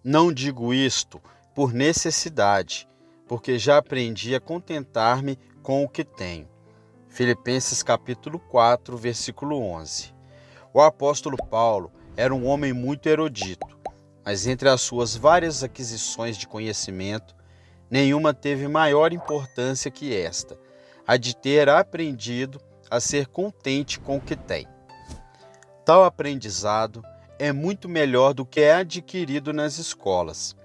Não digo isto por necessidade, porque já aprendi a contentar-me com o que tenho. Filipenses capítulo 4, versículo 11. O apóstolo Paulo era um homem muito erudito, mas entre as suas várias aquisições de conhecimento, nenhuma teve maior importância que esta, a de ter aprendido a ser contente com o que tem. Tal aprendizado é muito melhor do que é adquirido nas escolas.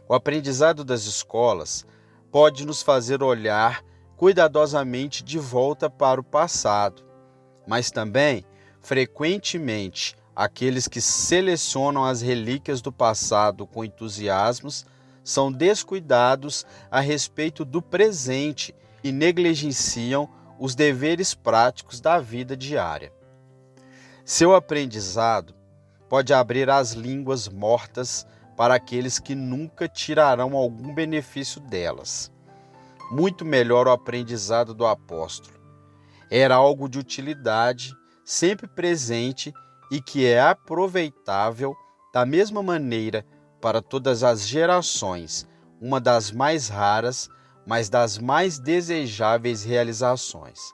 O aprendizado das escolas pode nos fazer olhar cuidadosamente de volta para o passado, mas também, frequentemente, aqueles que selecionam as relíquias do passado com entusiasmos são descuidados a respeito do presente e negligenciam os deveres práticos da vida diária. Seu aprendizado pode abrir as línguas mortas para aqueles que nunca tirarão algum benefício delas. Muito melhor o aprendizado do apóstolo. Era algo de utilidade, sempre presente e que é aproveitável da mesma maneira para todas as gerações, uma das mais raras, mas das mais desejáveis realizações.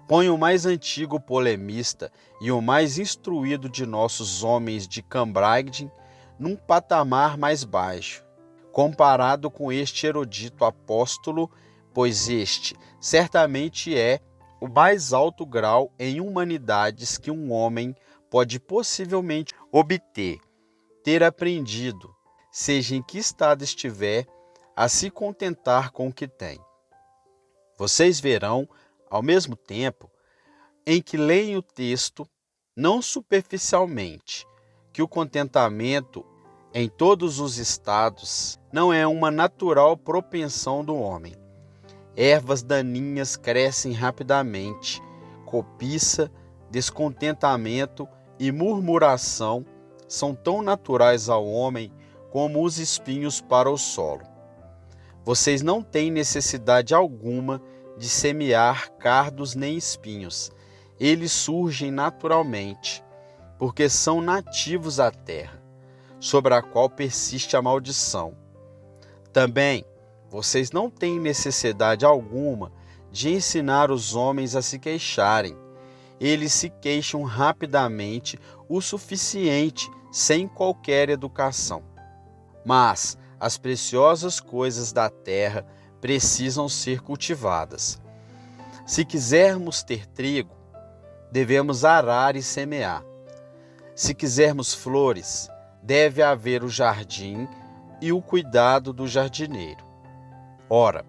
Põe o mais antigo polemista e o mais instruído de nossos homens de Cambridge num patamar mais baixo, comparado com este erudito apóstolo, pois este certamente é o mais alto grau em humanidades que um homem pode possivelmente obter, ter aprendido, seja em que estado estiver, a se contentar com o que tem. Vocês verão, ao mesmo tempo, em que leem o texto, não superficialmente, que o contentamento em todos os estados não é uma natural propensão do homem. Ervas daninhas crescem rapidamente, cobiça, descontentamento e murmuração são tão naturais ao homem como os espinhos para o solo. Vocês não têm necessidade alguma de semear cardos nem espinhos. Eles surgem naturalmente, porque são nativos à terra, sobre a qual persiste a maldição. Também, vocês não têm necessidade alguma de ensinar os homens a se queixarem. Eles se queixam rapidamente o suficiente, sem qualquer educação. Mas as preciosas coisas da terra precisam ser cultivadas. Se quisermos ter trigo, devemos arar e semear. Se quisermos flores, deve haver o jardim e o cuidado do jardineiro. Ora,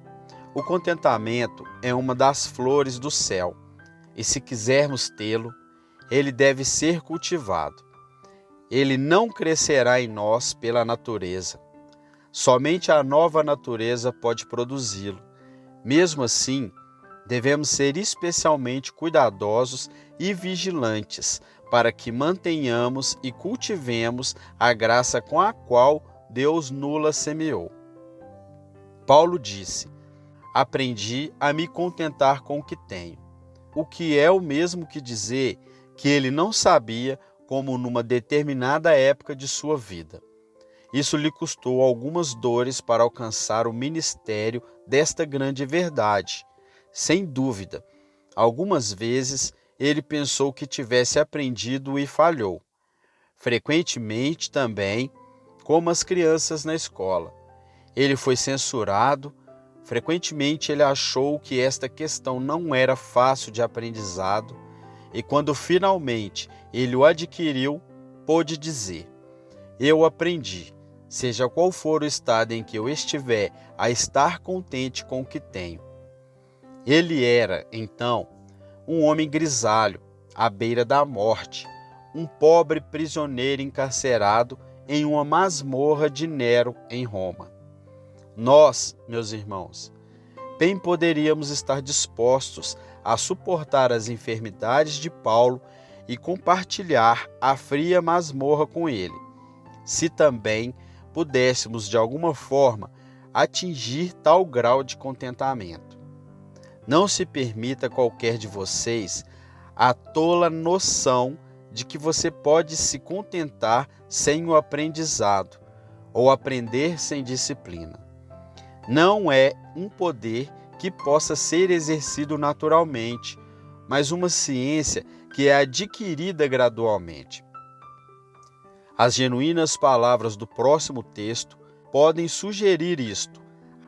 o contentamento é uma das flores do céu, e se quisermos tê-lo, ele deve ser cultivado. Ele não crescerá em nós pela natureza. Somente a nova natureza pode produzi-lo. Mesmo assim, devemos ser especialmente cuidadosos e vigilantes para que mantenhamos e cultivemos a graça com a qual Deus nula semeou. Paulo disse: aprendi a me contentar com o que tenho, o que é o mesmo que dizer que ele não sabia como numa determinada época de sua vida. Isso lhe custou algumas dores para alcançar o ministério desta grande verdade. Sem dúvida, algumas vezes ele pensou que tivesse aprendido e falhou. Frequentemente também, como as crianças na escola. Ele foi censurado. Frequentemente ele achou que esta questão não era fácil de aprendizado, e quando finalmente ele o adquiriu, pôde dizer: eu aprendi, seja qual for o estado em que eu estiver, a estar contente com o que tenho. Ele era, então, um homem grisalho, à beira da morte, um pobre prisioneiro encarcerado em uma masmorra de Nero em Roma. Nós, meus irmãos, bem poderíamos estar dispostos a suportar as enfermidades de Paulo e compartilhar a fria masmorra com ele, se também pudéssemos de alguma forma atingir tal grau de contentamento. Não se permita qualquer de vocês a tola noção de que você pode se contentar sem o aprendizado, ou aprender sem disciplina. Não é um poder que possa ser exercido naturalmente, mas uma ciência que é adquirida gradualmente. As genuínas palavras do próximo texto podem sugerir isto,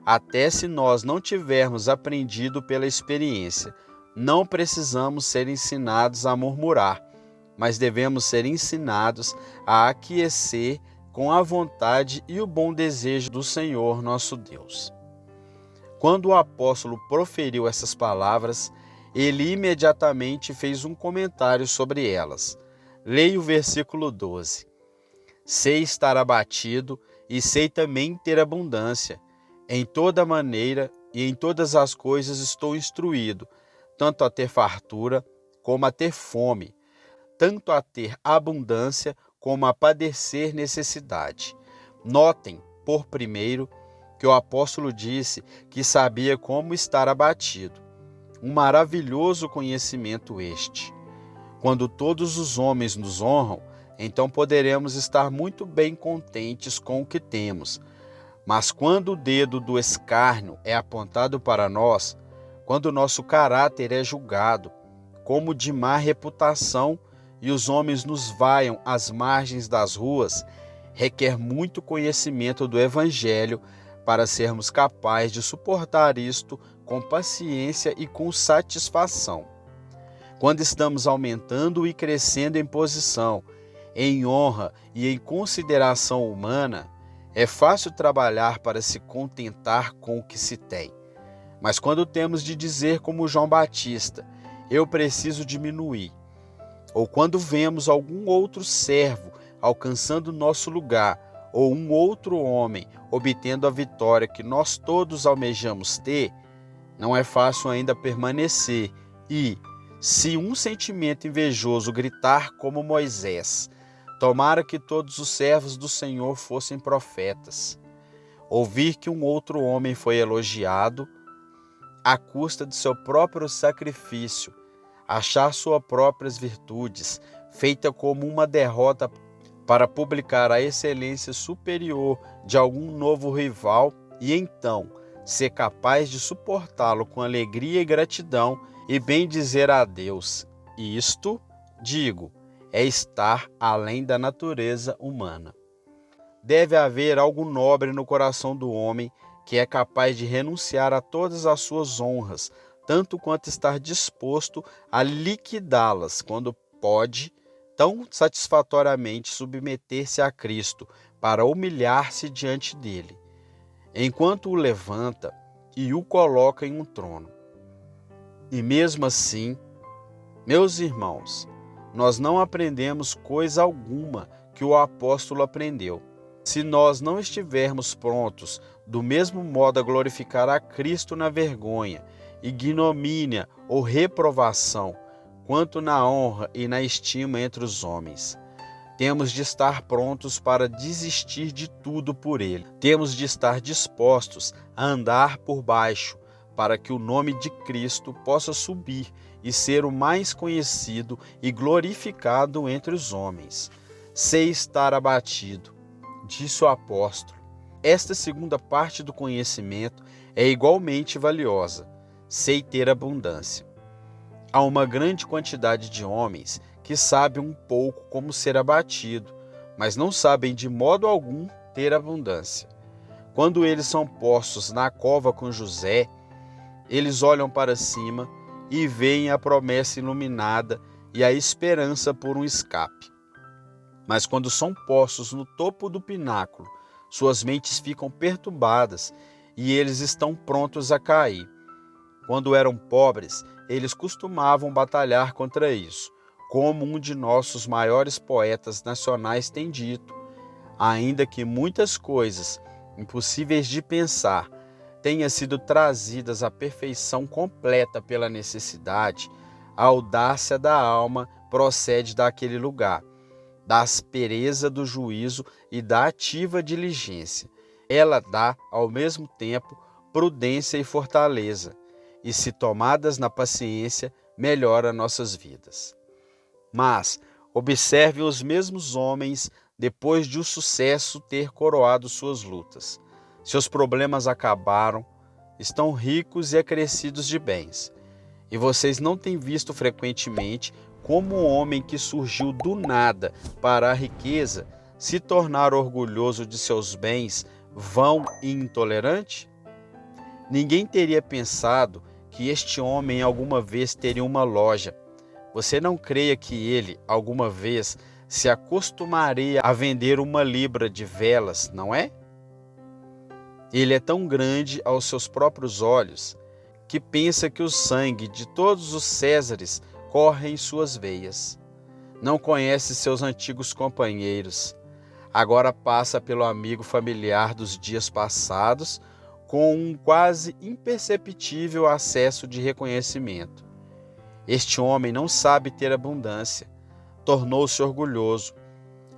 até se nós não tivermos aprendido pela experiência. Não precisamos ser ensinados a murmurar, mas devemos ser ensinados a aquecer com a vontade e o bom desejo do Senhor nosso Deus. Quando o apóstolo proferiu essas palavras, ele imediatamente fez um comentário sobre elas. Leia o versículo 12. Sei estar abatido e sei também ter abundância. Em toda maneira e em todas as coisas estou instruído, tanto a ter fartura como a ter fome, tanto a ter abundância como a padecer necessidade. Notem, por primeiro, que o apóstolo disse que sabia como estar abatido. Um maravilhoso conhecimento este. Quando todos os homens nos honram, então poderemos estar muito bem contentes com o que temos. Mas quando o dedo do escárnio é apontado para nós, quando nosso caráter é julgado como de má reputação e os homens nos vaiam às margens das ruas, requer muito conhecimento do Evangelho para sermos capazes de suportar isto com paciência e com satisfação. Quando estamos aumentando e crescendo em posição, em honra e em consideração humana, é fácil trabalhar para se contentar com o que se tem. Mas quando temos de dizer como João Batista, eu preciso diminuir, ou quando vemos algum outro servo alcançando nosso lugar, ou um outro homem obtendo a vitória que nós todos almejamos ter, não é fácil ainda permanecer e, se um sentimento invejoso gritar como Moisés, tomara que todos os servos do Senhor fossem profetas. Ouvir que um outro homem foi elogiado à custa de seu próprio sacrifício, achar suas próprias virtudes, feita como uma derrota para publicar a excelência superior de algum novo rival e então ser capaz de suportá-lo com alegria e gratidão e bem dizer a Deus, isto, digo, é estar além da natureza humana. Deve haver algo nobre no coração do homem que é capaz de renunciar a todas as suas honras, tanto quanto estar disposto a liquidá-las quando pode, tão satisfatoriamente submeter-se a Cristo para humilhar-se diante dele, enquanto o levanta e o coloca em um trono. E mesmo assim, meus irmãos, nós não aprendemos coisa alguma que o apóstolo aprendeu. Se nós não estivermos prontos do mesmo modo a glorificar a Cristo na vergonha, ignomínia ou reprovação, quanto na honra e na estima entre os homens, temos de estar prontos para desistir de tudo por Ele. Temos de estar dispostos a andar por baixo, para que o nome de Cristo possa subir e ser o mais conhecido e glorificado entre os homens. Sei estar abatido, disse o apóstolo. Esta segunda parte do conhecimento é igualmente valiosa. Sei ter abundância. Há uma grande quantidade de homens que sabem um pouco como ser abatido, mas não sabem de modo algum ter abundância. Quando eles são postos na cova com José, eles olham para cima e veem a promessa iluminada e a esperança por um escape. Mas quando são postos no topo do pináculo, suas mentes ficam perturbadas e eles estão prontos a cair. Quando eram pobres, eles costumavam batalhar contra isso, como um de nossos maiores poetas nacionais tem dito, ainda que muitas coisas impossíveis de pensar tenham sido trazidas à perfeição completa pela necessidade, a audácia da alma procede daquele lugar, da aspereza do juízo e da ativa diligência. Ela dá, ao mesmo tempo, prudência e fortaleza, e se tomadas na paciência, melhora nossas vidas. Mas observe os mesmos homens depois de o sucesso ter coroado suas lutas. Seus problemas acabaram, estão ricos e acrescidos de bens. E vocês não têm visto frequentemente como um homem que surgiu do nada para a riqueza se tornar orgulhoso de seus bens, vão e intolerante? Ninguém teria pensado que este homem alguma vez teria uma loja. Você não creia que ele, alguma vez, se acostumaria a vender 1 libra de velas, não é? Ele é tão grande aos seus próprios olhos que pensa que o sangue de todos os Césares corre em suas veias. Não conhece seus antigos companheiros. Agora passa pelo amigo familiar dos dias passados com um quase imperceptível acesso de reconhecimento. Este homem não sabe ter abundância, tornou-se orgulhoso,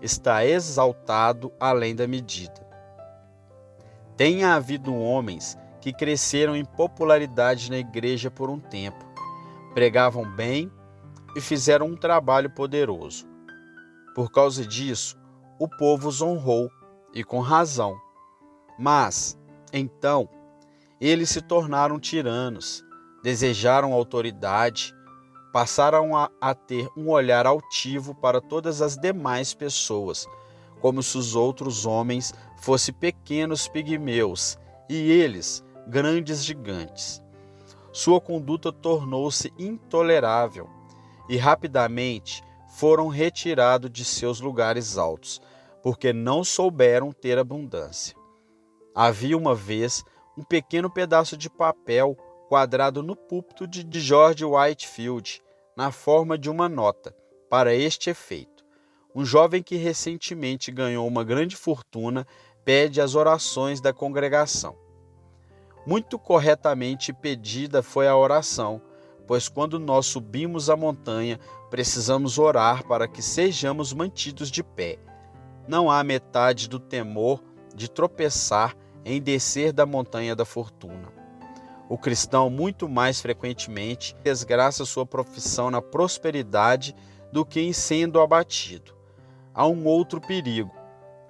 está exaltado além da medida. Tenha havido homens que cresceram em popularidade na igreja por um tempo, pregavam bem e fizeram um trabalho poderoso. Por causa disso, o povo os honrou, e com razão. Mas, então, eles se tornaram tiranos, desejaram autoridade, passaram a ter um olhar altivo para todas as demais pessoas, como se os outros homens fossem pequenos pigmeus e eles grandes gigantes. Sua conduta tornou-se intolerável e rapidamente foram retirados de seus lugares altos, porque não souberam ter abundância. Havia uma vez um pequeno pedaço de papel quadrado no púlpito de George Whitefield, na forma de uma nota, para este efeito. Um jovem que recentemente ganhou uma grande fortuna pede as orações da congregação. Muito corretamente pedida foi a oração, pois quando nós subimos a montanha, precisamos orar para que sejamos mantidos de pé. Não há metade do temor de tropeçar em descer da montanha da fortuna. O cristão muito mais frequentemente desgraça sua profissão na prosperidade do que em sendo abatido. Há um outro perigo,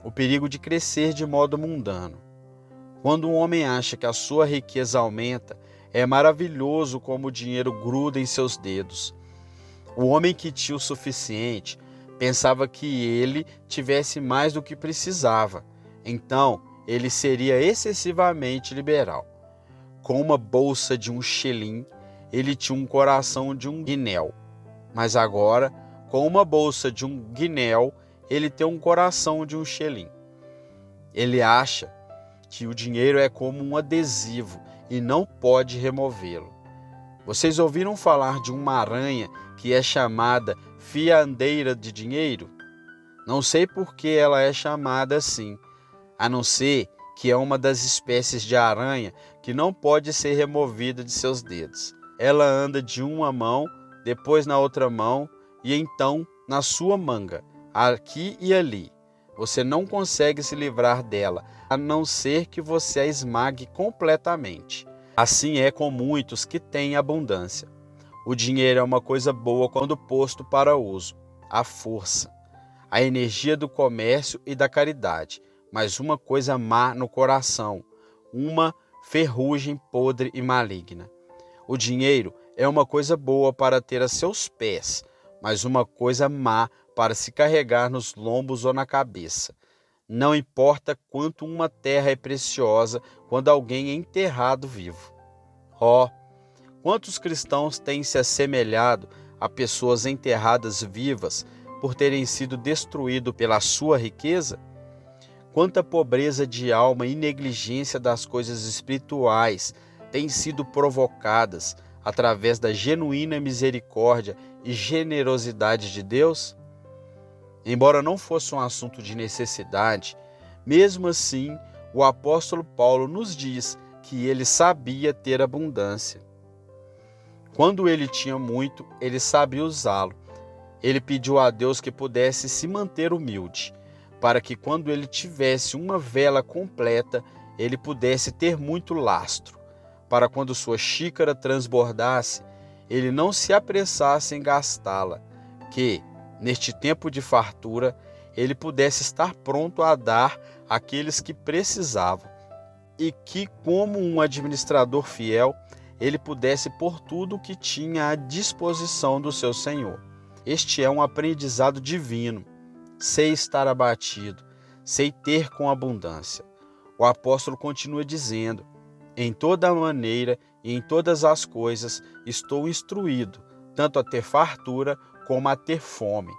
o perigo de crescer de modo mundano. Quando um homem acha que a sua riqueza aumenta, é maravilhoso como o dinheiro gruda em seus dedos. O homem que tinha o suficiente pensava que ele tivesse mais do que precisava, então ele seria excessivamente liberal. Com uma bolsa de um shelim, ele tinha um coração de um guinéu. Mas agora, com uma bolsa de um guinéu, ele tem um coração de um shelim. Ele acha que o dinheiro é como um adesivo e não pode removê-lo. Vocês ouviram falar de uma aranha que é chamada fiandeira de dinheiro? Não sei por que ela é chamada assim, a não ser que é uma das espécies de aranha que não pode ser removida de seus dedos. Ela anda de uma mão, depois na outra mão e então na sua manga, aqui e ali. Você não consegue se livrar dela, a não ser que você a esmague completamente. Assim é com muitos que têm abundância. O dinheiro é uma coisa boa quando posto para uso, a força, a energia do comércio e da caridade, mas uma coisa má no coração, uma ferrugem podre e maligna. O dinheiro é uma coisa boa para ter a seus pés, mas uma coisa má para se carregar nos lombos ou na cabeça. Não importa quanto uma terra é preciosa quando alguém é enterrado vivo. Quantos cristãos têm se assemelhado a pessoas enterradas vivas por terem sido destruídos pela sua riqueza? Quanta pobreza de alma e negligência das coisas espirituais têm sido provocadas através da genuína misericórdia e generosidade de Deus? Embora não fosse um assunto de necessidade, mesmo assim, o apóstolo Paulo nos diz que ele sabia ter abundância. Quando ele tinha muito, ele sabia usá-lo. Ele pediu a Deus que pudesse se manter humilde, para que quando ele tivesse uma vela completa, ele pudesse ter muito lastro, para quando sua xícara transbordasse, ele não se apressasse em gastá-la, que, neste tempo de fartura, ele pudesse estar pronto a dar àqueles que precisavam, e que, como um administrador fiel, ele pudesse pôr tudo o que tinha à disposição do seu Senhor. Este é um aprendizado divino. Sei estar abatido, sei ter com abundância. O apóstolo continua dizendo: em toda maneira e em todas as coisas estou instruído, tanto a ter fartura como a ter fome.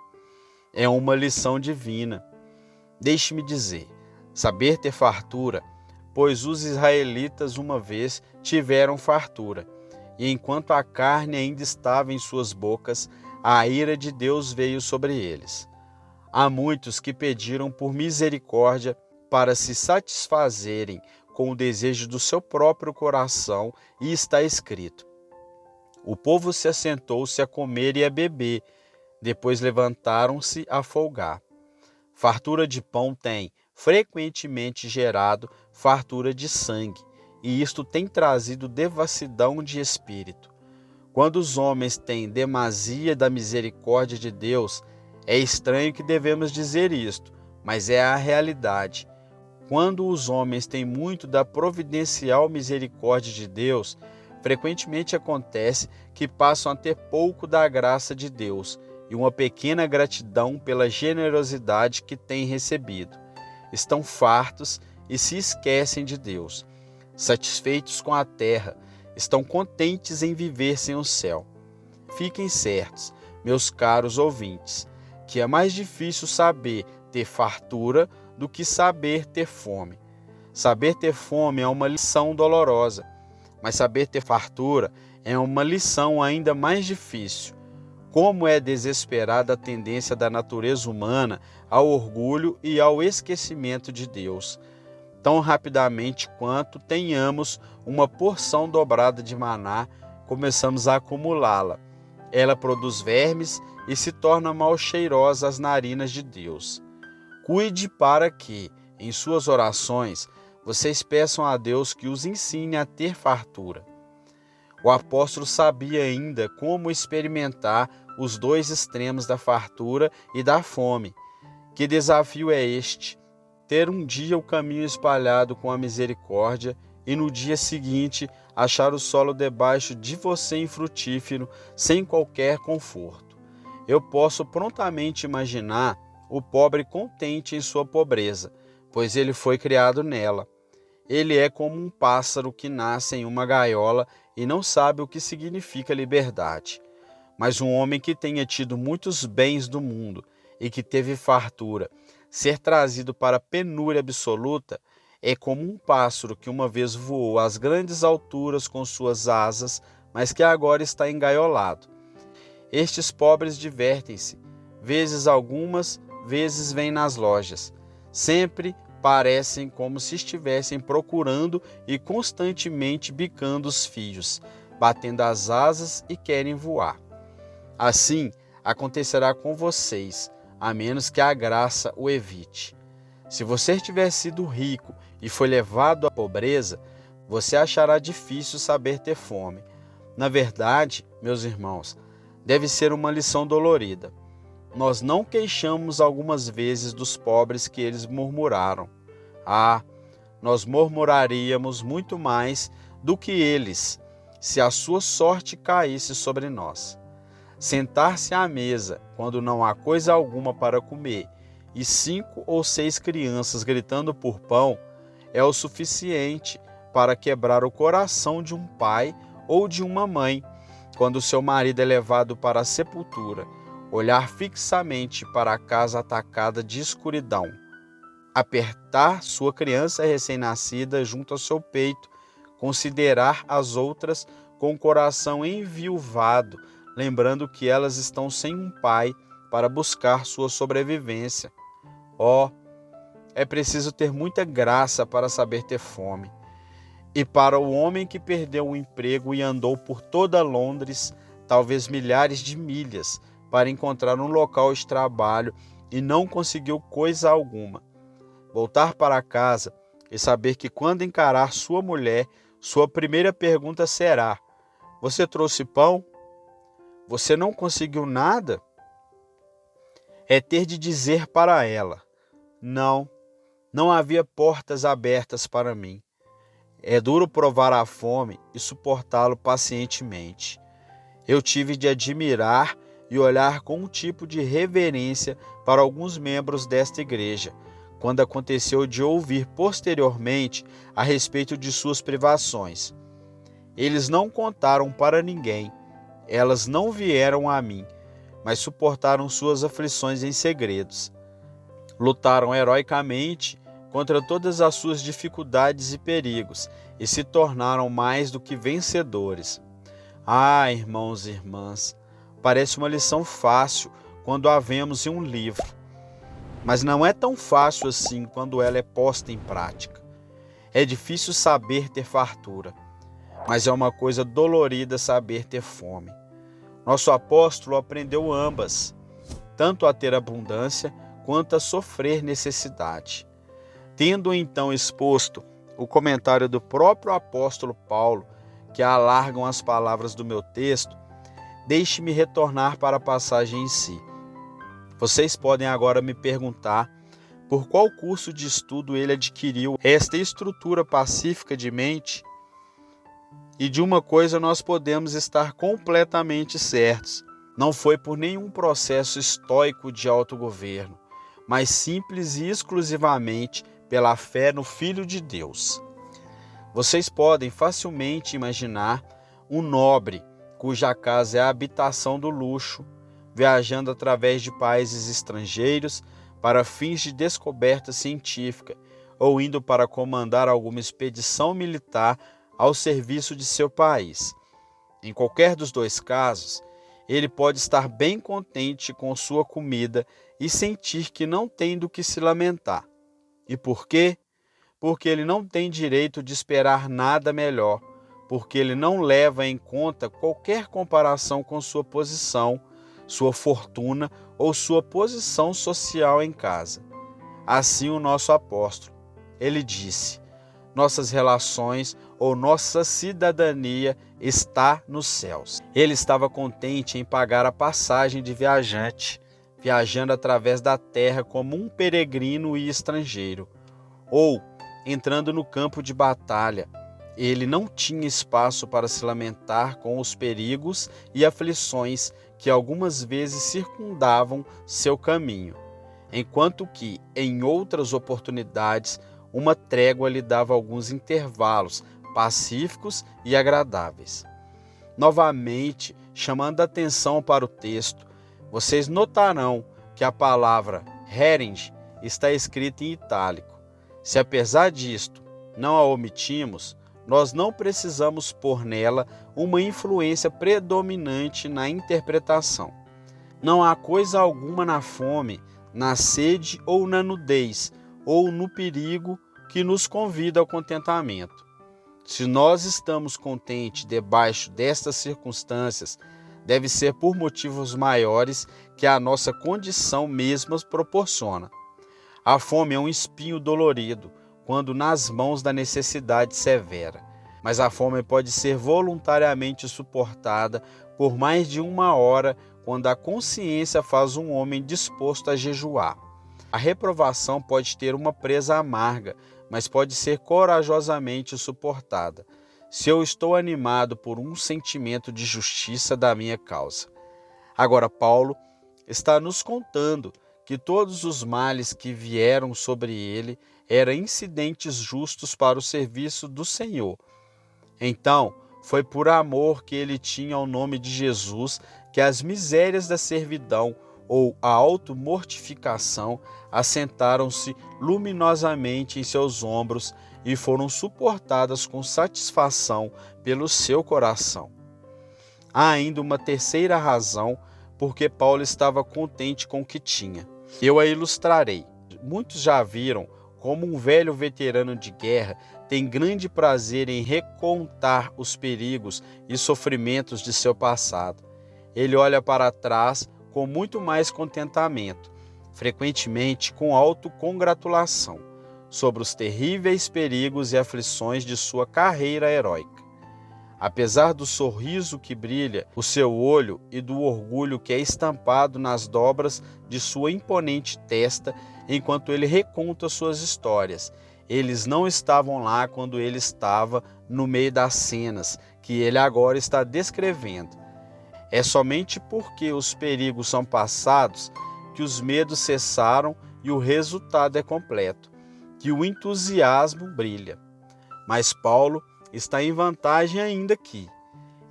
É uma lição divina. Deixe-me dizer, saber ter fartura, pois os israelitas uma vez tiveram fartura, e enquanto a carne ainda estava em suas bocas, a ira de Deus veio sobre eles. Há muitos que pediram por misericórdia para se satisfazerem com o desejo do seu próprio coração, e está escrito: o povo se assentou-se a comer e a beber, depois levantaram-se a folgar. Fartura de pão tem frequentemente gerado fartura de sangue, e isto tem trazido devassidão de espírito. Quando os homens têm demasia da misericórdia de Deus, é estranho que devemos dizer isto, mas é a realidade. Quando os homens têm muito da providencial misericórdia de Deus, frequentemente acontece que passam a ter pouco da graça de Deus e uma pequena gratidão pela generosidade que têm recebido. Estão fartos e se esquecem de Deus. Satisfeitos com a terra, estão contentes em viver sem o céu. Fiquem certos, meus caros ouvintes, que é mais difícil saber ter fartura do que saber ter fome. Saber ter fome é uma lição dolorosa, mas saber ter fartura é uma lição ainda mais difícil. Como é desesperada a tendência da natureza humana ao orgulho e ao esquecimento de Deus. Tão rapidamente quanto tenhamos uma porção dobrada de maná, começamos a acumulá-la. Ela produz vermes e se torna mal cheirosa às narinas de Deus. Cuide para que, em suas orações, vocês peçam a Deus que os ensine a ter fartura. O apóstolo sabia ainda como experimentar os dois extremos da fartura e da fome. Que desafio é este? Ter um dia o caminho espalhado com a misericórdia e no dia seguinte achar o solo debaixo de você infrutífero, sem qualquer conforto. Eu posso prontamente imaginar o pobre contente em sua pobreza, pois ele foi criado nela. Ele é como um pássaro que nasce em uma gaiola e não sabe o que significa liberdade. Mas um homem que tenha tido muitos bens do mundo e que teve fartura, ser trazido para a penúria absoluta, é como um pássaro que uma vez voou às grandes alturas com suas asas, mas que agora está engaiolado. Estes pobres divertem-se, vezes algumas, vezes vêm nas lojas. Sempre parecem como se estivessem procurando e constantemente bicando os fios, batendo as asas e querem voar. Assim acontecerá com vocês, a menos que a graça o evite. Se você tiver sido rico e foi levado à pobreza, você achará difícil saber ter fome. Na verdade, meus irmãos, deve ser uma lição dolorida. Nós não queixamos algumas vezes dos pobres que eles murmuraram. Nós murmuraríamos muito mais do que eles, se a sua sorte caísse sobre nós. Sentar-se à mesa, quando não há coisa alguma para comer, e 5 ou 6 crianças gritando por pão, é o suficiente para quebrar o coração de um pai ou de uma mãe, quando seu marido é levado para a sepultura, olhar fixamente para a casa atacada de escuridão, apertar sua criança recém-nascida junto ao seu peito, considerar as outras com o coração enviuvado, lembrando que elas estão sem um pai para buscar sua sobrevivência. É preciso ter muita graça para saber ter fome. E para o homem que perdeu o emprego e andou por toda Londres, talvez milhares de milhas, para encontrar um local de trabalho e não conseguiu coisa alguma. Voltar para casa e saber que quando encarar sua mulher, sua primeira pergunta será: você trouxe pão? Você não conseguiu nada? é ter de dizer para ela: não, não havia portas abertas para mim. É duro provar a fome e suportá-lo pacientemente. Eu tive de admirar e olhar com um tipo de reverência para alguns membros desta igreja, quando aconteceu de ouvir posteriormente a respeito de suas privações. Eles não contaram para ninguém, elas não vieram a mim, mas suportaram suas aflições em segredos. Lutaram heroicamente contra todas as suas dificuldades e perigos e se tornaram mais do que vencedores. Ah, irmãos e irmãs, parece uma lição fácil quando a vemos em um livro, mas não é tão fácil assim quando ela é posta em prática. É difícil saber ter fartura, mas é uma coisa dolorida saber ter fome. Nosso apóstolo aprendeu ambas, tanto a ter abundância quanto a sofrer necessidade. Tendo então exposto o comentário do próprio apóstolo Paulo, que alargam as palavras do meu texto, deixe-me retornar para a passagem em si. Vocês podem agora me perguntar por qual curso de estudo ele adquiriu esta estrutura pacífica de mente. E de uma coisa nós podemos estar completamente certos: não foi por nenhum processo estoico de autogoverno, mas simples e exclusivamente pela fé no Filho de Deus. Vocês podem facilmente imaginar um nobre cuja casa é a habitação do luxo, viajando através de países estrangeiros para fins de descoberta científica ou indo para comandar alguma expedição militar ao serviço de seu país. Em qualquer dos dois casos, ele pode estar bem contente com sua comida e sentir que não tem do que se lamentar. E por quê? Porque ele não tem direito de esperar nada melhor, porque ele não leva em conta qualquer comparação com sua posição, sua fortuna ou sua posição social em casa. Assim o nosso apóstolo, ele disse: nossas relações ou nossa cidadania está nos céus. Ele estava contente em pagar a passagem de viajante, viajando através da terra como um peregrino e estrangeiro, ou entrando no campo de batalha. Ele não tinha espaço para se lamentar com os perigos e aflições que algumas vezes circundavam seu caminho, enquanto que, em outras oportunidades, uma trégua lhe dava alguns intervalos pacíficos e agradáveis. Novamente, chamando a atenção para o texto, vocês notarão que a palavra hering está escrita em itálico. Se apesar disto não a omitimos, nós não precisamos pôr nela uma influência predominante na interpretação. Não há coisa alguma na fome, na sede ou na nudez, ou no perigo que nos convida ao contentamento. Se nós estamos contentes debaixo destas circunstâncias, deve ser por motivos maiores que a nossa condição mesma proporciona. A fome é um espinho dolorido quando nas mãos da necessidade severa, mas a fome pode ser voluntariamente suportada por mais de uma hora quando a consciência faz um homem disposto a jejuar. A reprovação pode ter uma presa amarga, mas pode ser corajosamente suportada, se eu estou animado por um sentimento de justiça da minha causa. Agora, Paulo está nos contando que todos os males que vieram sobre ele eram incidentes justos para o serviço do Senhor. Então, foi por amor que ele tinha ao nome de Jesus que as misérias da servidão ou a automortificação assentaram-se luminosamente em seus ombros e foram suportadas com satisfação pelo seu coração. Há ainda uma terceira razão porque Paulo estava contente com o que tinha. Eu a ilustrarei. Muitos já viram como um velho veterano de guerra tem grande prazer em recontar os perigos e sofrimentos de seu passado. Ele olha para trás com muito mais contentamento, frequentemente com autocongratulação, sobre os terríveis perigos e aflições de sua carreira heróica. Apesar do sorriso que brilha o seu olho e do orgulho que é estampado nas dobras de sua imponente testa enquanto ele reconta suas histórias, eles não estavam lá quando ele estava no meio das cenas que ele agora está descrevendo. É somente porque os perigos são passados que os medos cessaram e o resultado é completo, que o entusiasmo brilha. Mas Paulo está em vantagem ainda aqui.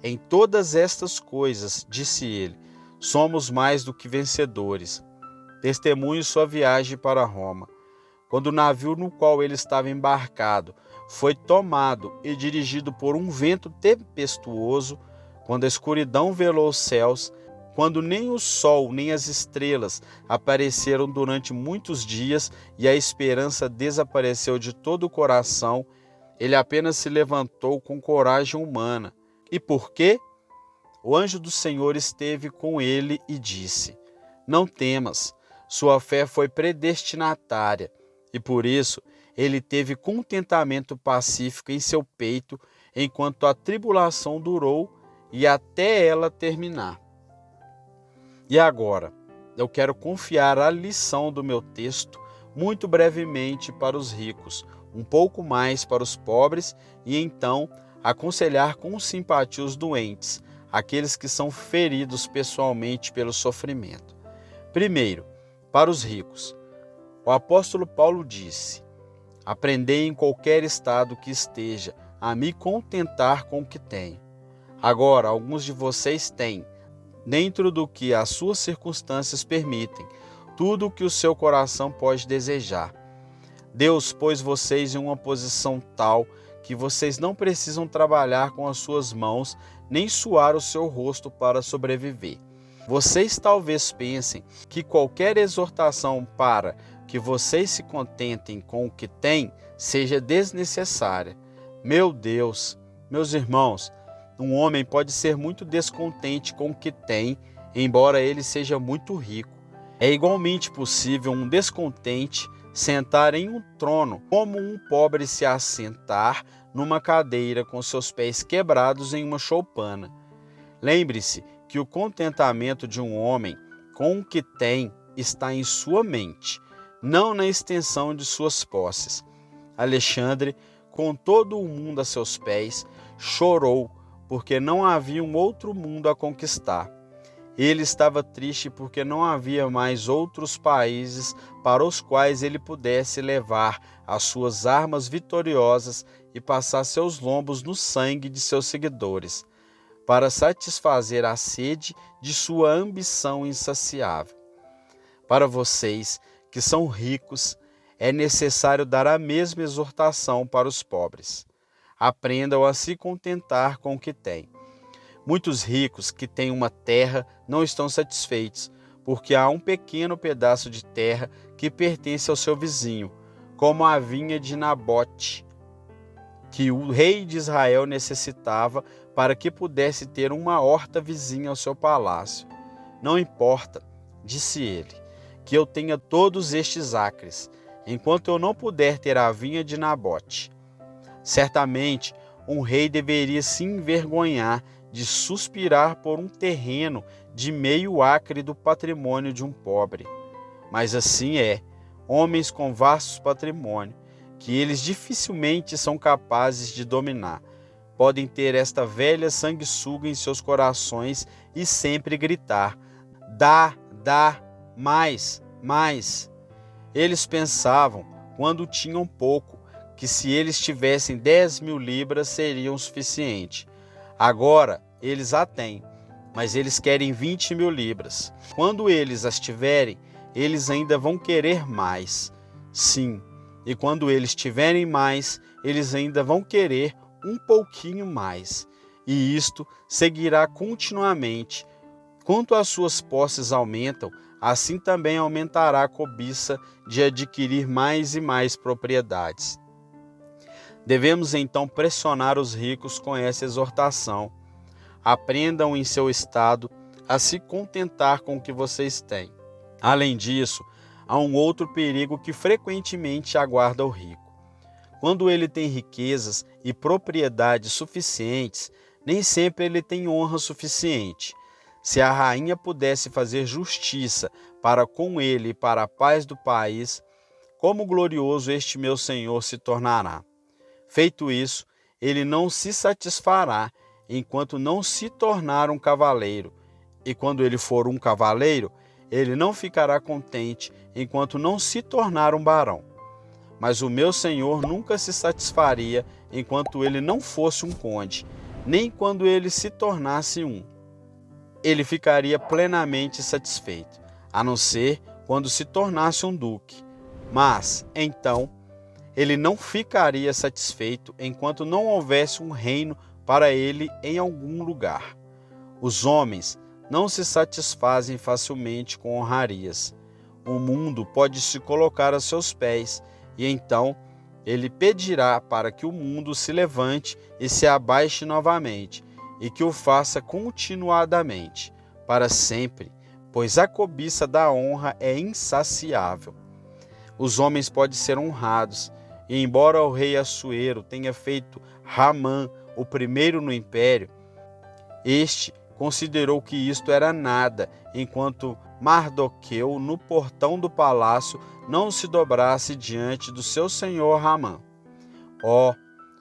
Em todas estas coisas, disse ele, somos mais do que vencedores. Testemunho sua viagem para Roma. Quando o navio no qual ele estava embarcado foi tomado e dirigido por um vento tempestuoso, quando a escuridão velou os céus, quando nem o sol nem as estrelas apareceram durante muitos dias e a esperança desapareceu de todo o coração, ele apenas se levantou com coragem humana. E por quê? O anjo do Senhor esteve com ele e disse: não temas, sua fé foi predestinatária, e por isso ele teve contentamento pacífico em seu peito enquanto a tribulação durou e até ela terminar. E agora, eu quero confiar a lição do meu texto muito brevemente para os ricos, um pouco mais para os pobres e então aconselhar com simpatia os doentes, aqueles que são feridos pessoalmente pelo sofrimento. Primeiro, para os ricos. O apóstolo Paulo disse: aprendei em qualquer estado que esteja a me contentar com o que tenho. Agora, alguns de vocês têm, dentro do que as suas circunstâncias permitem, tudo o que o seu coração pode desejar. Deus pôs vocês em uma posição tal que vocês não precisam trabalhar com as suas mãos nem suar o seu rosto para sobreviver. Vocês talvez pensem que qualquer exortação para que vocês se contentem com o que têm seja desnecessária. Meu Deus, meus irmãos, um homem pode ser muito descontente com o que tem, embora ele seja muito rico. É igualmente possível um descontente sentar em um trono, como um pobre se assentar numa cadeira com seus pés quebrados em uma choupana. Lembre-se que o contentamento de um homem com o que tem está em sua mente, não na extensão de suas posses. Alexandre, com todo o mundo a seus pés, chorou porque não havia um outro mundo a conquistar. Ele estava triste porque não havia mais outros países para os quais ele pudesse levar as suas armas vitoriosas e passar seus lombos no sangue de seus seguidores, para satisfazer a sede de sua ambição insaciável. Para vocês que são ricos, é necessário dar a mesma exortação para os pobres. Aprendam a se contentar com o que têm. Muitos ricos que têm uma terra não estão satisfeitos, porque há um pequeno pedaço de terra que pertence ao seu vizinho, como a vinha de Nabote, que o rei de Israel necessitava para que pudesse ter uma horta vizinha ao seu palácio. Não importa, disse ele, que eu tenha todos estes acres, enquanto eu não puder ter a vinha de Nabote. Certamente, um rei deveria se envergonhar de suspirar por um terreno de meio acre do patrimônio de um pobre. Mas assim é, homens com vastos patrimônios, que eles dificilmente são capazes de dominar, podem ter esta velha sanguessuga em seus corações e sempre gritar: dá, dá, mais, mais. Eles pensavam, quando tinham pouco, que se eles tivessem 10.000 libras seriam suficiente. Agora eles a têm, mas eles querem 20.000 libras. Quando eles as tiverem, eles ainda vão querer mais. Sim, e quando eles tiverem mais, eles ainda vão querer um pouquinho mais. E isto seguirá continuamente. Quanto as suas posses aumentam, assim também aumentará a cobiça de adquirir mais e mais propriedades. Devemos então pressionar os ricos com essa exortação. Aprendam em seu estado a se contentar com o que vocês têm. Além disso, há um outro perigo que frequentemente aguarda o rico. Quando ele tem riquezas e propriedades suficientes, Nem sempre ele tem honra suficiente. Se a rainha pudesse fazer justiça para com ele e para a paz do país, como glorioso este meu senhor se tornará. Feito isso, ele não se satisfará enquanto não se tornar um cavaleiro. E quando ele for um cavaleiro, ele não ficará contente enquanto não se tornar um barão. Mas o meu senhor nunca se satisfaria enquanto ele não fosse um conde, nem quando ele se tornasse um. Ele ficaria plenamente satisfeito, a não ser quando se tornasse um duque. Mas, então, ele não ficaria satisfeito enquanto não houvesse um reino para ele em algum lugar. Os homens não se satisfazem facilmente com honrarias. O mundo pode se colocar a seus pés, e então ele pedirá para que o mundo se levante e se abaixe novamente, e que o faça continuadamente, para sempre, pois a cobiça da honra é insaciável. Os homens podem ser honrados, e embora o rei Assuero tenha feito Ramã o primeiro no império, este considerou que isto era nada, enquanto Mardoqueu, no portão do palácio, não se dobrasse diante do seu senhor Ramã.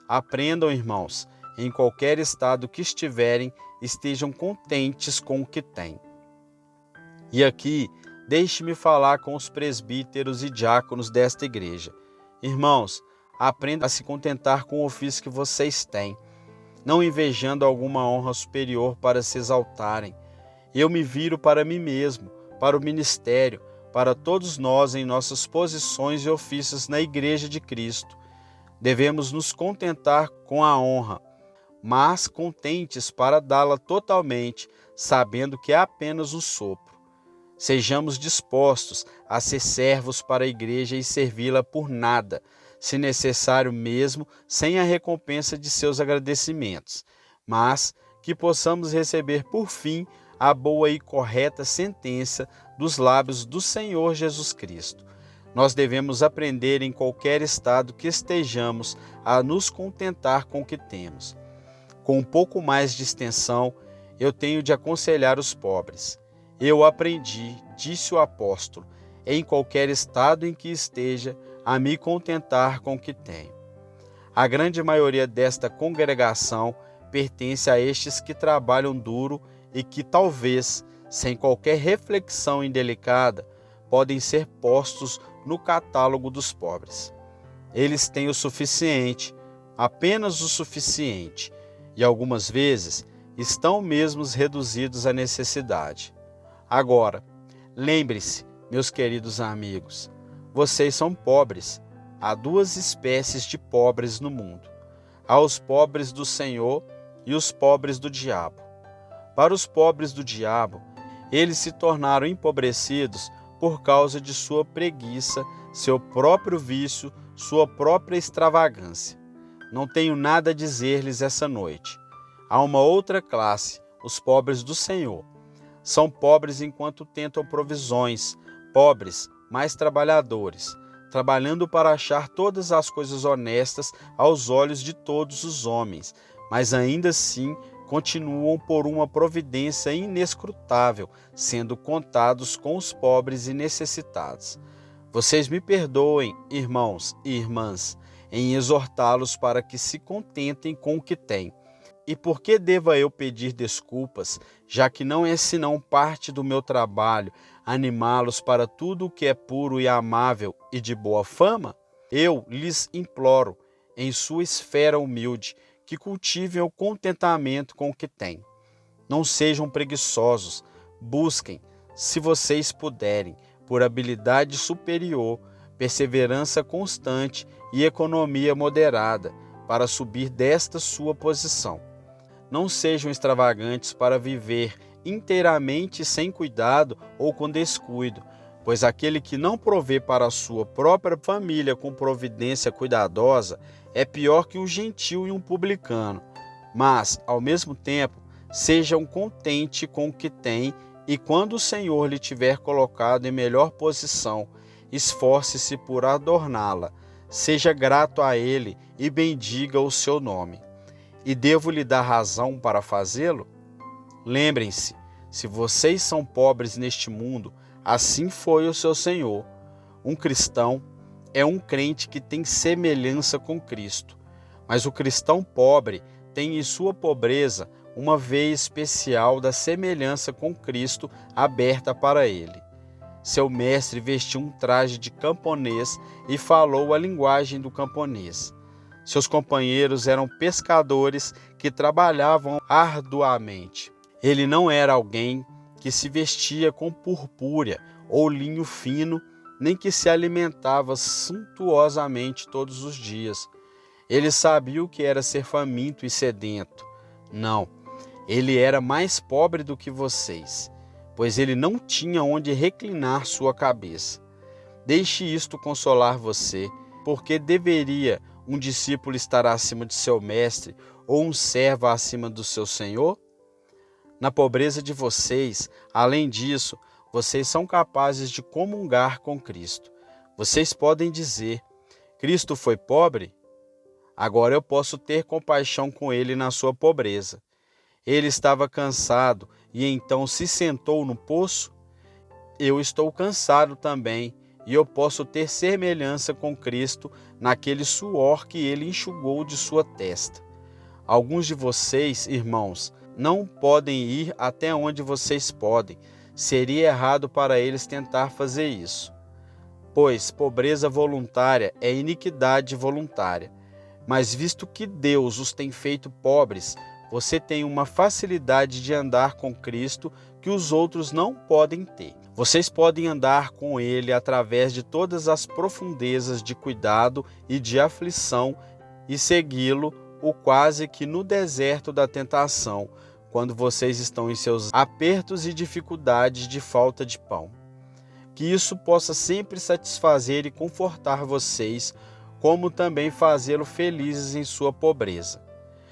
Aprendam, irmãos, em qualquer estado que estiverem, estejam contentes com o que têm. E aqui, deixe-me falar com os presbíteros e diáconos desta igreja. Irmãos, aprendam a se contentar com o ofício que vocês têm, não invejando alguma honra superior para se exaltarem. Eu me viro para mim mesmo, para o ministério, para todos nós em nossas posições e ofícios na Igreja de Cristo. Devemos nos contentar com a honra, mas contentes para dá-la totalmente, sabendo que é apenas um sopro. Sejamos dispostos a ser servos para a Igreja e servi-la por nada, se necessário mesmo, sem a recompensa de seus agradecimentos, mas que possamos receber por fim a boa e correta sentença dos lábios do Senhor Jesus Cristo. Nós devemos aprender em qualquer estado que estejamos a nos contentar com o que temos. Com um pouco mais de extensão, eu tenho de aconselhar os pobres. Eu aprendi, disse o apóstolo, em qualquer estado em que esteja, a me contentar com o que tenho. A grande maioria desta congregação pertence a estes que trabalham duro e que talvez, sem qualquer reflexão indelicada, podem ser postos no catálogo dos pobres. Eles têm o suficiente, apenas o suficiente, e algumas vezes estão mesmo reduzidos à necessidade. Agora, lembre-se, meus queridos amigos, vocês são pobres. Há duas espécies de pobres no mundo. Há os pobres do Senhor e os pobres do diabo. Para os pobres do diabo, eles se tornaram empobrecidos por causa de sua preguiça, seu próprio vício, sua própria extravagância. Não tenho nada a dizer-lhes essa noite. Há uma outra classe, os pobres do Senhor. São pobres enquanto tentam provisões, pobres, mais trabalhadores, trabalhando para achar todas as coisas honestas aos olhos de todos os homens, mas ainda assim continuam por uma providência inescrutável, sendo contados com os pobres e necessitados. Vocês me perdoem, irmãos e irmãs, em exortá-los para que se contentem com o que têm. E por que deva eu pedir desculpas, já que não é senão parte do meu trabalho animá-los para tudo o que é puro e amável e de boa fama? Eu lhes imploro, em sua esfera humilde, que cultivem o contentamento com o que têm. Não sejam preguiçosos, busquem, se vocês puderem, por habilidade superior, perseverança constante e economia moderada, para subir desta sua posição. Não sejam extravagantes para viver inteiramente sem cuidado ou com descuido, pois aquele que não provê para a sua própria família com providência cuidadosa é pior que um gentil e um publicano. Mas, ao mesmo tempo, sejam contentes com o que têm e quando o Senhor lhe tiver colocado em melhor posição, esforce-se por adorná-la. Seja grato a Ele e bendiga o seu nome. e devo lhe dar razão para fazê-lo? Lembrem-se, se vocês são pobres neste mundo, assim foi o seu Senhor. Um cristão é um crente que tem semelhança com Cristo, mas o cristão pobre tem em sua pobreza uma veia especial da semelhança com Cristo aberta para ele. Seu mestre vestiu um traje de camponês e falou a linguagem do camponês. Seus companheiros eram pescadores que trabalhavam arduamente. Ele não era alguém que se vestia com purpúrea ou linho fino, nem que se alimentava suntuosamente todos os dias. Ele sabia o que era ser faminto e sedento. Não, ele era mais pobre do que vocês, pois ele não tinha onde reclinar sua cabeça. Deixe isto consolar você, porque deveria um discípulo estar acima de seu mestre ou um servo acima do seu senhor? Na pobreza de vocês, além disso, vocês são capazes de comungar com Cristo. Vocês podem dizer: Cristo foi pobre? Agora eu posso ter compaixão com ele na sua pobreza. Ele estava cansado e então se sentou no poço? Eu estou cansado também e eu posso ter semelhança com Cristo naquele suor que ele enxugou de sua testa. Alguns de vocês, irmãos, não podem ir até onde vocês podem. Seria errado para eles tentar fazer isso. Pois pobreza voluntária é iniquidade voluntária. Mas visto que Deus os tem feito pobres, você tem uma facilidade de andar com Cristo que os outros não podem ter. Vocês podem andar com Ele através de todas as profundezas de cuidado e de aflição e segui-lo quase que no deserto da tentação, quando vocês estão em seus apertos e dificuldades de falta de pão. Que isso possa sempre satisfazer e confortar vocês, como também fazê-lo felizes em sua pobreza.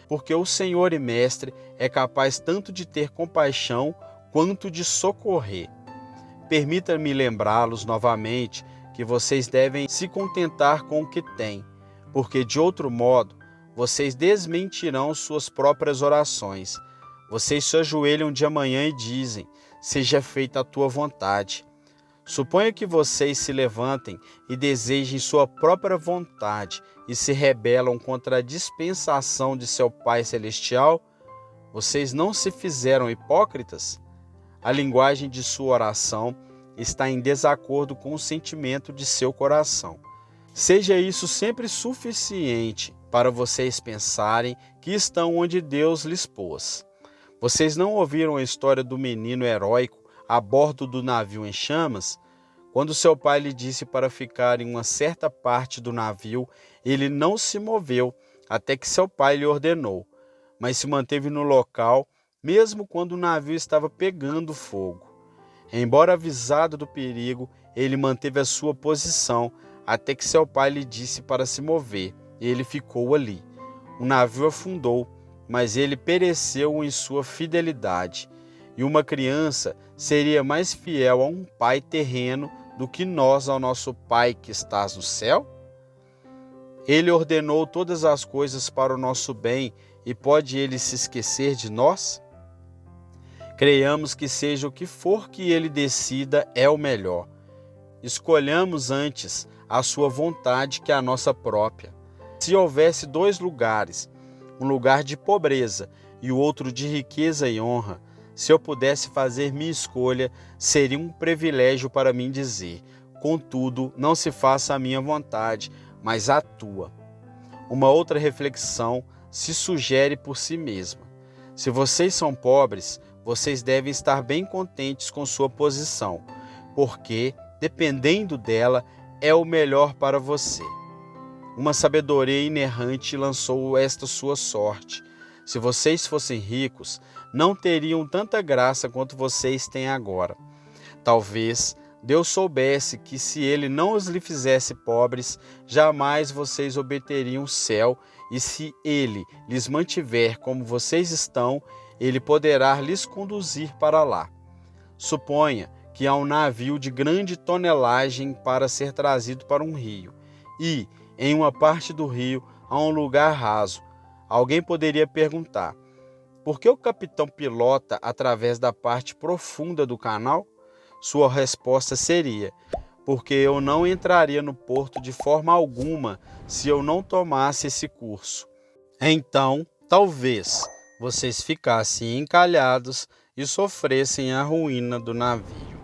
Porque o Senhor e Mestre é capaz tanto de ter compaixão quanto de socorrer. Permita-me lembrá-los novamente que vocês devem se contentar com o que têm, porque de outro modo vocês desmentirão suas próprias orações. Vocês se ajoelham de manhã e dizem: seja feita a tua vontade. Suponha que vocês se levantem e desejem sua própria vontade e se rebelam contra a dispensação de seu Pai Celestial. Vocês não se fizeram hipócritas? A linguagem de sua oração está em desacordo com o sentimento de seu coração. Seja isso sempre suficiente para vocês pensarem que estão onde Deus lhes pôs. Vocês não ouviram a história do menino heróico a bordo do navio em chamas? Quando seu pai lhe disse para ficar em uma certa parte do navio, ele não se moveu até que seu pai lhe ordenou, mas se manteve no local, mesmo quando o navio estava pegando fogo. Embora avisado do perigo, ele manteve a sua posição até que seu pai lhe disse para se mover, e ele ficou ali. O navio afundou, mas ele pereceu em sua fidelidade. E uma criança seria mais fiel a um pai terreno do que nós ao nosso Pai que estás no céu? Ele ordenou todas as coisas para o nosso bem e pode ele se esquecer de nós? Creiamos que seja o que for que ele decida é o melhor. Escolhamos antes a sua vontade que a nossa própria. Se houvesse 2 lugares, um lugar de pobreza e o outro de riqueza e honra, se eu pudesse fazer minha escolha, seria um privilégio para mim dizer: contudo, não se faça a minha vontade, mas a tua. Uma outra reflexão se sugere por si mesma. Se vocês são pobres, vocês devem estar bem contentes com sua posição, porque, dependendo dela, é o melhor para você. Uma sabedoria inerrante lançou esta sua sorte. Se vocês fossem ricos, não teriam tanta graça quanto vocês têm agora. Talvez Deus soubesse que se Ele não os lhe fizesse pobres, jamais vocês obteriam o céu, e se Ele lhes mantiver como vocês estão, Ele poderá lhes conduzir para lá. Suponha que há um navio de grande tonelagem para ser trazido para um rio, e, em uma parte do rio, há um lugar raso. Alguém poderia perguntar: por que o capitão pilota através da parte profunda do canal? Sua resposta seria: porque eu não entraria no porto de forma alguma se eu não tomasse esse curso. Então, talvez vocês ficassem encalhados e sofressem a ruína do navio.